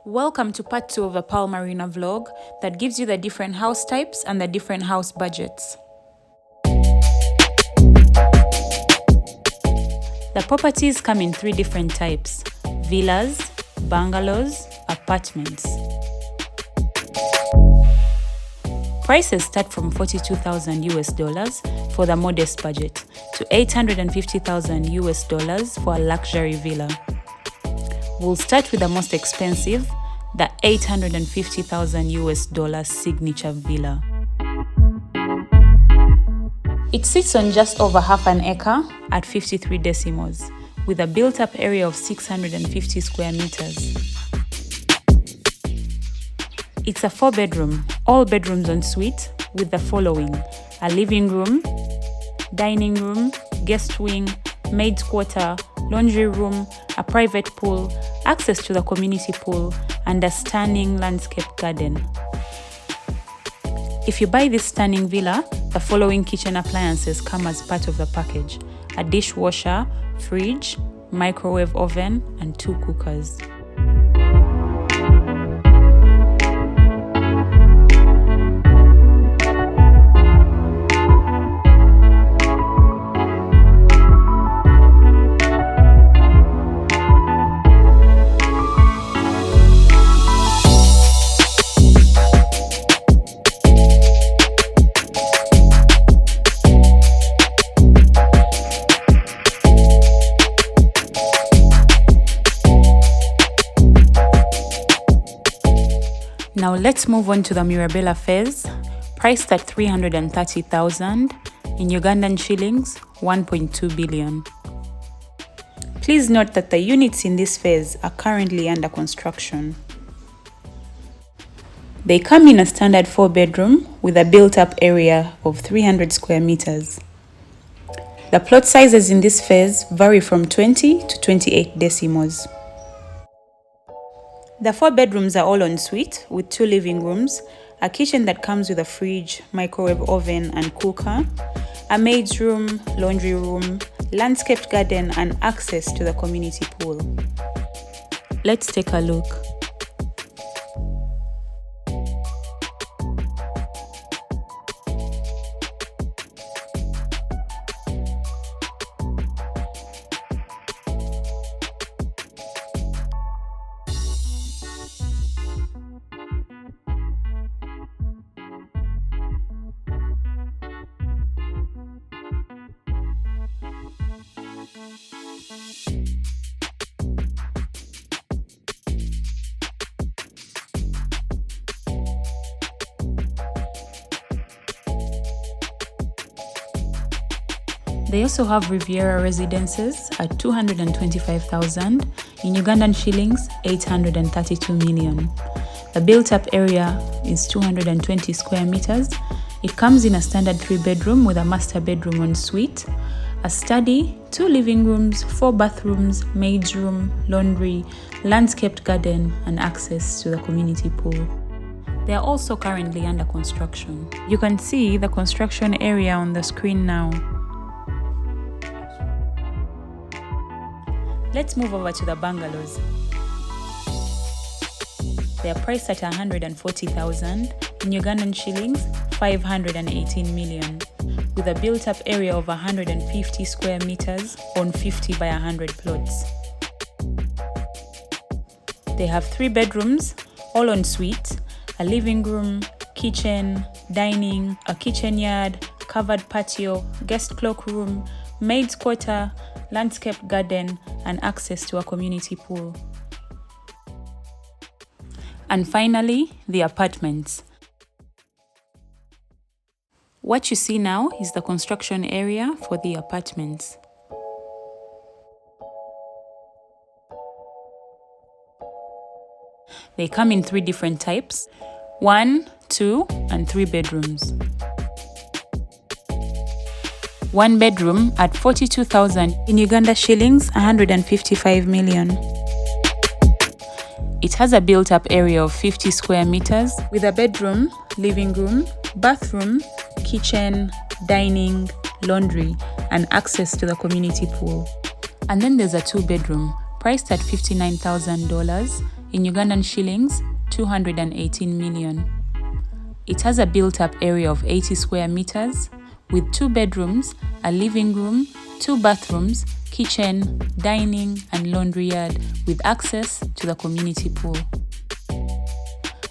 Welcome to part 2 of a Pearl Marina vlog that gives you the different house types and the different house budgets. The properties come in 3 different types: villas, bungalows, apartments. Prices start from $42,000 for the modest budget to $850,000 for a luxury villa. We'll start with the most expensive, the $850,000 signature villa. It sits on just over half an acre at 53 decimals, with a built-up area of 650 square meters. It's a 4-bedroom, all bedrooms en suite, with the following: a living room, dining room, guest wing, maid's quarter, laundry room, a private pool, access to the community pool, and a stunning landscape garden. If you buy this stunning villa, the following kitchen appliances come as part of the package: a dishwasher, fridge, microwave oven, and 2 cookers. Now let's move on to the Mirabella phase, priced at $330,000, in Ugandan shillings, 1.2 billion. Please note that the units in this phase are currently under construction. They come in a standard 4-bedroom with a built-up area of 300 square meters. The plot sizes in this phase vary from 20 to 28 decimals. The 4 bedrooms are all en suite with 2 living rooms, a kitchen that comes with a fridge, microwave oven, and cooker, a maid's room, laundry room, landscaped garden, and access to the community pool. Let's take a look. They also have Riviera Residences at $225,000, in Ugandan shillings, 832 million. The built-up area is 220 square meters. It comes in a standard 3-bedroom with a master bedroom en suite, a study, 2 living rooms, 4 bathrooms, maid's room, laundry, landscaped garden, and access to the community pool. They are also currently under construction. You can see the construction area on the screen now. Let's move over to the bungalows. They are priced at $140,000, in Ugandan shillings, 518 million, with a built-up area of 150 square meters on 50 by 100 plots. They have 3 bedrooms, all en suite, a living room, kitchen, dining, a kitchen yard, covered patio, guest cloakroom, maid's quarter, landscaped garden, and access to a community pool. And finally, the apartments. What you see now is the construction area for the apartments. They come in 3 different types: 1, 2, and 3 bedrooms. 1 bedroom at $42,000, in Uganda shillings, 155 million. It has a built-up area of 50 square meters with a bedroom, living room, bathroom, kitchen, dining, laundry, and access to the community pool. And then there's a 2-bedroom, priced at $59,000, in Ugandan shillings 218 million. It has a built-up area of 80 square meters with 2 bedrooms, a living room, 2 bathrooms, kitchen, dining and laundry yard with access to the community pool.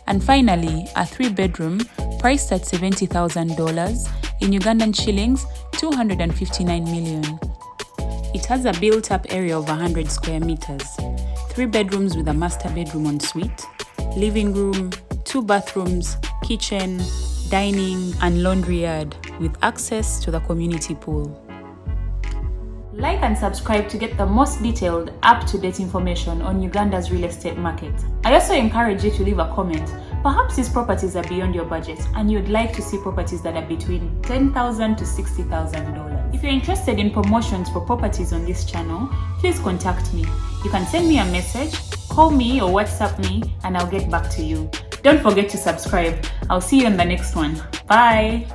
And finally, a 3-bedroom priced at $70,000 in Ugandan shillings 259 million. It has a built-up area of 100 square meters, 3 bedrooms with a master bedroom en suite, living room, 2 bathrooms, kitchen, dining and laundry yard with access to the community pool. Like and subscribe to get the most detailed, up-to-date information on Uganda's real estate market. I also encourage you to leave a comment. Perhaps these properties are beyond your budget and you'd like to see properties that are between $10,000 to $60,000. If you're interested in promotions for properties on this channel, please contact me. You can send me a message, call me or WhatsApp me and I'll get back to you. Don't forget to subscribe. I'll see you in the next one. Bye!